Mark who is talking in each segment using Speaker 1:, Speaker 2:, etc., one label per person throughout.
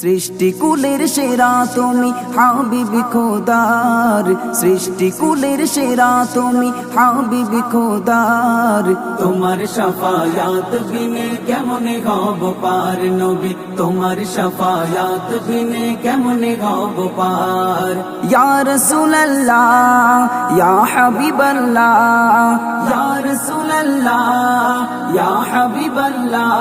Speaker 1: সৃষ্টি কুলের সেরা তুমি হাবিবি খোদার, সৃষ্টি কুলের সেরা তুমি হাবিবি খোদার। তোমার শাফায়াত বিনে কেমনে হব পার নবী, তোমার শাফায়াত বিনে কেমনে হব পার। ইয়া রাসূলুল্লাহ ইয়া হাবিবাল্লাহ, ইয়া রাসূলুল্লাহ ইয়া হাবিবাল্লাহ।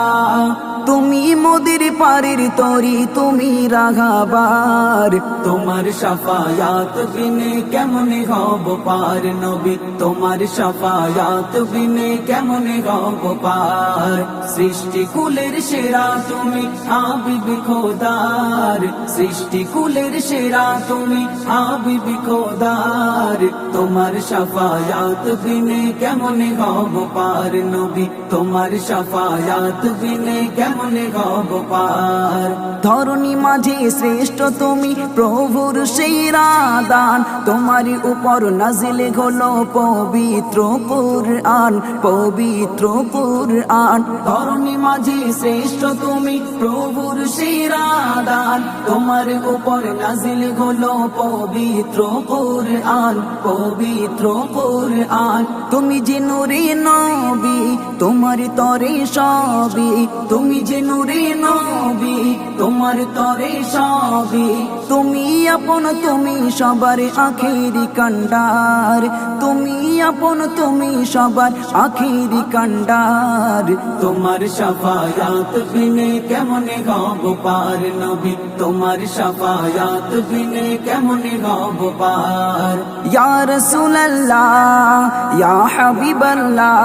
Speaker 1: তুমি মোদের পারের তরি, তুমি রাগাবার। তোমার শাফায়াত বিনে কেমনে হব পার নবী, তোমার শাফায়াত বিনে কেমনে হব পার। সৃষ্টি কুলের সেরা তুমি হাবিবি খোদার, সৃষ্টি কুলের সেরা তুমি হাবিবি খোদার। তোমার শাফায়াত বিনে কেমনে হব পার নবী, তোমার শাফায়াত বিনে কেমনে হব পার। ধরণী মাঝে শ্রেষ্ঠ তুমি প্রভুর সেরা দান, তোমার উপর নাজিল হলো পবিত্র কুরআন, পবিত্র কুরআন। ধরণী মাঝে শ্রেষ্ঠ তুমি প্রভুর সেরা দান, তোমার উপর নাজিল হলো পবিত্র কুরআন, পবিত্র কুরআন। তুমি যে নূরে নবী, তোমার তরে সবই, তুমি যে নূরে নবী, তোমার তরে সবই। তুমি আপন, তুমি সবার আখেরি কান্ডার, তুমি আপন, তুমি সবার আখেরি কান্ডার। তোমার শাফায়াত বিনে কেমনে হব পার নবী, তোমার শাফায়াত বিনে কেমনে হব পার। ইয়া রাসূলুল্লাহ ইয়া হাবিবাল্লাহ,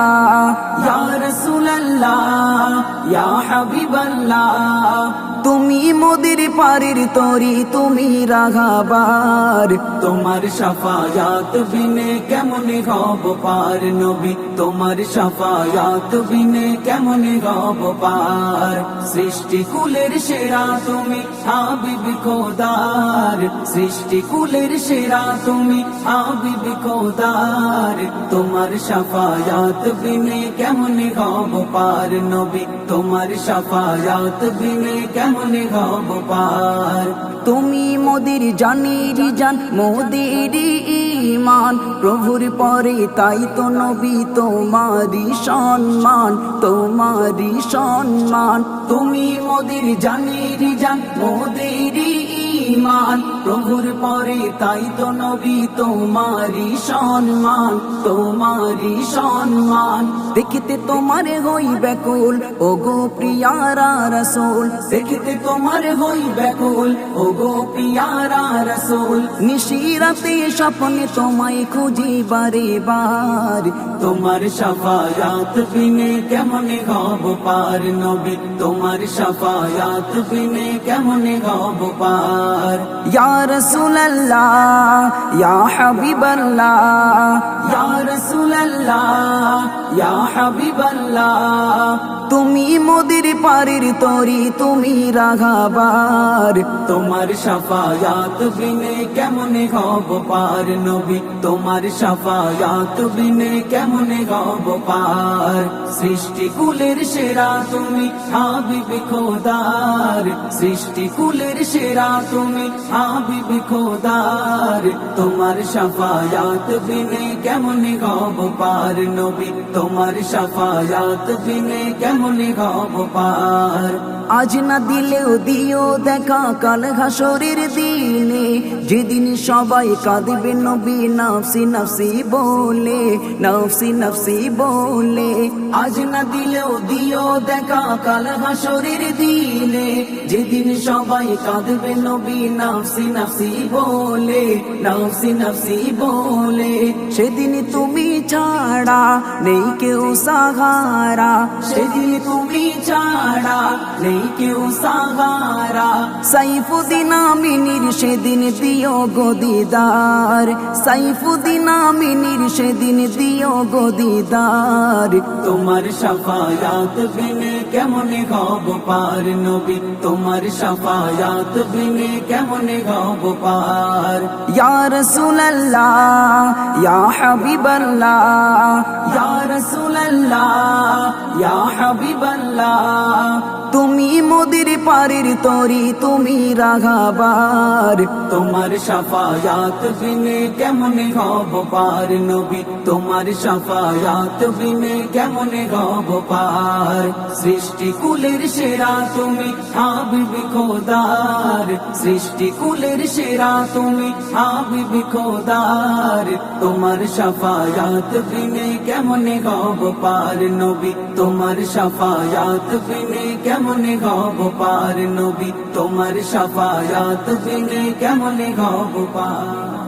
Speaker 1: ইয়া রাসূলুল্লাহ ইয়া হাবিবাল্লাহ। তুমি মোদের পারের তরি, তুমি রাগাবার। তোমার শাফায়াত বিনে কেমনে হব পার নবী, তোমার শাফায়াত বিনে কেমনে হব পার। সৃষ্টি কুলের সেরা তুমি হাবিবি খোদার, সৃষ্টি কুলের সেরা তুমি হাবিবি খোদার। তোমার শাফায়াত বিনে কেমনে হব পার নবী, তোমার শাফায়াত বিনে কেমনে হব পার। তুমি মোদের জানির জান, মোদের ঈমান, প্রভুর পরে তাই তো নবী তোমারি সম্মান, তোমারি সম্মান। তুমি মোদের জানির জান, মোদের ঈমান, প্রভুর পরে তাই তো নবী তোমারি সম্মান, তোমারি সম্মান। দেখিতে তোমার হই ব্যাকুল ওগো প্রিয়ারা রাসূল, দেখিতে তোমার হই ব্যাকুল ওগো প্রিয়ারা রাসূল। নিশিরাতে স্বপ্নে তোমায় খুঁজি বারে বার, তোমার শাফায়াত বিনে কেমনে হব পার নবী, তোমার শাফায়াত বিনে কেমনে হব পার। ইয়া রাসূলুল্লাহ ইয়া হাবিবাল্লাহ, ইয়া রাসূলুল্লাহ ইয়া হাবিবাল্লাহ। তুমি মোদের পারের তরি, তুমি রাগাবার। তোমার শাফায়াত বিনে কেমনে হব পার নবী, তোমার শাফায়াত বিনে কেমনে হব পার। সৃষ্টি কুলের সেরা তুমি হাবিবি খোদার, সৃষ্টি কুলের সেরা তুমি হাবিবি খোদার। তোমার শাফায়াত বিনে কেমনে হব পার নবী, তোমার শাফায়াত বিনে কেমনে হব পার। আজ না দিলেও দিও দেখা কাল হাসরের দিনে, যেদিন সবাই কাঁদবে নবী নফসি নফসি বলে, নফসি নফসি বলে। আজ না দিলেও দিও দেখা কাল হাসরের দিনে, যেদিন সবাই কাঁদবে নবী নফসি নফসি বলে, নফসি নফসি বলে। সেদিন তুমি ছাড়া নেই কেউ সাহারা, সেদিন তুমি ছাড়া নেই কেউ সাহারা। সাইফুদ্দিন আমিনীর সেদিন দিও গো দিদার, সাইফুদ্দিন আমিনীর সেদিন দিও গো দিদার। তোমার শাফায়াত বিনে কেমনে হব পার নবী, তোমার শাফায়াত বিনে কেমনে হব পার। ইয়া রাসূলুল্লাহ ইয়া হাবিবাল্লাহ, ইয়া রাসূলুল্লাহ ইয়া হাবিবাল্লাহ। তুমি মোদের পারের তরি, তুমি রাগাবার। তোমার শাফায়াত বিনে কেমনে হব পার নবী, তোমার শাফায়াত বিনে কেমনে হব পার। সৃষ্টি কুলের সেরা তুমি হাবিবি খোদার, সৃষ্টি কুলের সেরা তুমি হাবিবি খোদার। তোমার শাফায়াত বিনে কেমনে হব পার নবী, তোমার শাফায়াত বিনে কেমনে হব পার নবী, তোমার শাফায়াত বিনে কেমনে হব পার।